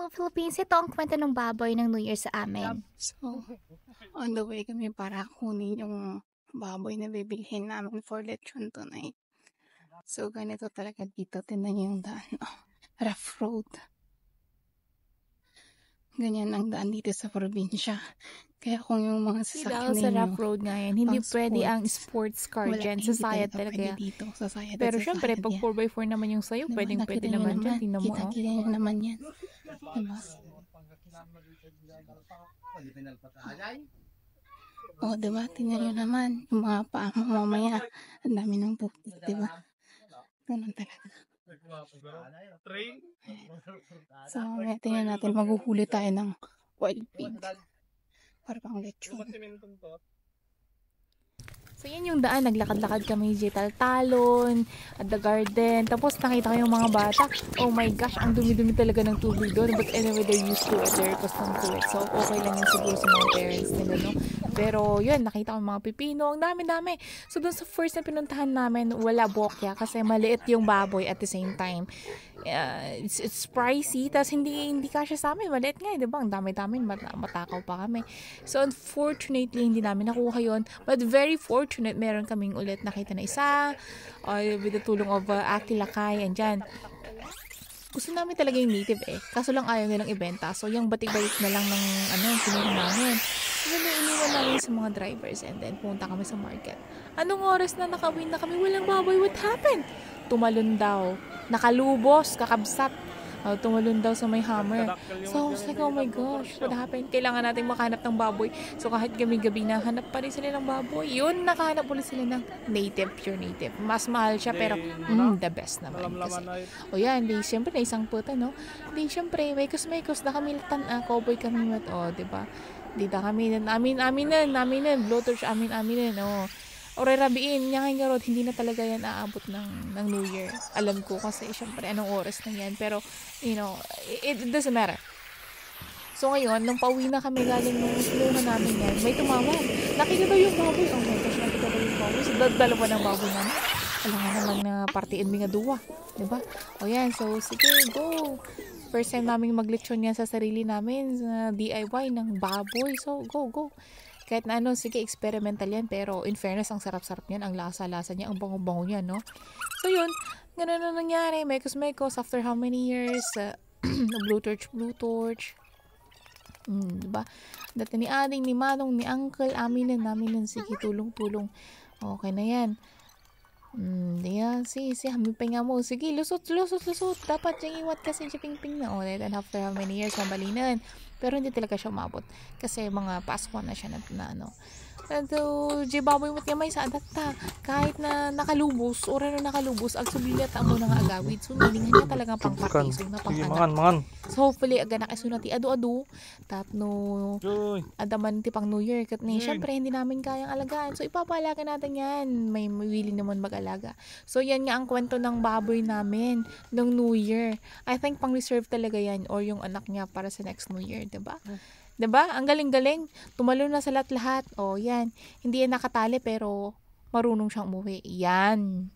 Hello Philippines, ito ang kwento ng baboy ng New Year sa amin. So, on the way kami para kunin yung baboy na bibilhin namin for lechon tonight. So, ganito talaga dito. Tingnan niyo yung daan. Oh, rough road. Ganyan ang daan dito sa probinsya. Kaya kung yung mga sasakyan Dahil sa ninyo, rough road nga yan, hindi pang pwede ang sports, sports car wala, dyan. hindi Sasayad talaga talaga. pwede dito. Sasayad at Pero sasayad syempre, pag yan. 4x4 naman yung sayo, Diba? pwede Nakita naman niyo dyan. Tingnan mo, Kita niyo naman yan. Diba? Oh, diba? Tingnan niyo naman. Yung mga paa mo mamaya. Ang dami ng putik, diba? Ganun talaga. So, mamaya tingnan natin. Maghuhuli tayo ng wild pig. Para pang lechon. So yan yung daan, naglakad-lakad kami dito, talon, at the garden. Tapos nakita ko yung mga bata. Oh my gosh, ang dumi-dumi talaga ng tubig doon. But anyway, they're used to it, they're accustomed to it. So okay lang yun siguro sa mga parents nila, no? Pero yun, nakita ko yung mga pipino, ang dami-dami. So doon sa first na pinuntahan namin, wala bokya kasi maliit yung baboy at the same time. It's pricey, tapos hindi kasya sa amin, maliit nga, di ba? Ang dami-dami, matakaw pa kami. So unfortunately, hindi namin nakuha yun. But very fortunate, meron kaming ulit nakita na isa, with the tulong of Aki Lakay, and dyan. Gusto namin talaga yung native kaso lang ayaw nilang ibenta. So yung batik-balik na lang ng kinuha namin. So iniwan namin sa mga drivers and then punta kami sa market. Anong oras na nakawin na kami? Walang baboy. What happened? Tumalon daw. Nakalubos, kakabsat. Tumalon daw sa may hammer. So I was like, oh my gosh, what happened? Kailangan natin makahanap ng baboy. So kahit gabi-gabi na, hanap pa rin sila ng baboy. Yun, nakahanap ulit sila ng native, pure native. Mas mahal siya, pero the best naman. Kasi, yan, di, syempre na isang puta, no? Di, syempre, may kus na kami latan, cowboy kami mat, diba? Di da kami, amin blowtorch, amin, Oray rabiin, niya nga road, hindi na talaga yan aabot ng New Year. Alam ko kasi, syempre, anong oras na yan. Pero, it doesn't matter. So ngayon, nung pauwi na kami galing nung kinuha namin yan, may tumawag. Nakita daw yung baboy. Oh my gosh, nakita daw yung baboy. So, dalawa ng baboy namin. Alam nga naman na partiin mga duwa. Diba? O yan, so sige, go. First time namin maglechon yan sa sarili namin, sa DIY ng baboy. So, go. Kahit na sige, experimental yan. Pero in fairness, ang sarap-sarap niyan. Ang lasa-lasa niya. Ang bango-bango niya, no? So yun, ganun na nangyari. Mekos after how many years? Blue torch. Diba? Dati ni Ading, ni Manong, ni Uncle, namin sige, tulong. Okay na yan. Yan, si hamipay nga mo. Sige, lusot. Dapat yung iwat kasi si Ping na. And after how many years, mabalinan. Pero hindi talaga siya umabot. Kasi mga Pasko na siya na So, baboy mo't gamay sa adata. Kahit na nakalubos, ag subilat ang muna nga agawid. So, nilingan niya talaga pang partiso na pang anak. So, hopefully, aganak isunati adu-adu. Tapno, adaman ti pang New Year. Kat ni, syempre, hindi namin kayang alagaan. So, ipapalaga natin yan. May willing naman mag-alaga. So, yan nga ang kwento ng baboy namin ng New Year. I think pang reserve talaga yan or yung anak niya para sa next New Year, diba? Diba? Ang galing-galing. Tumalo na sa lahat-lahat. Yan. Hindi yan nakatali pero marunong siyang umuwi. Yan.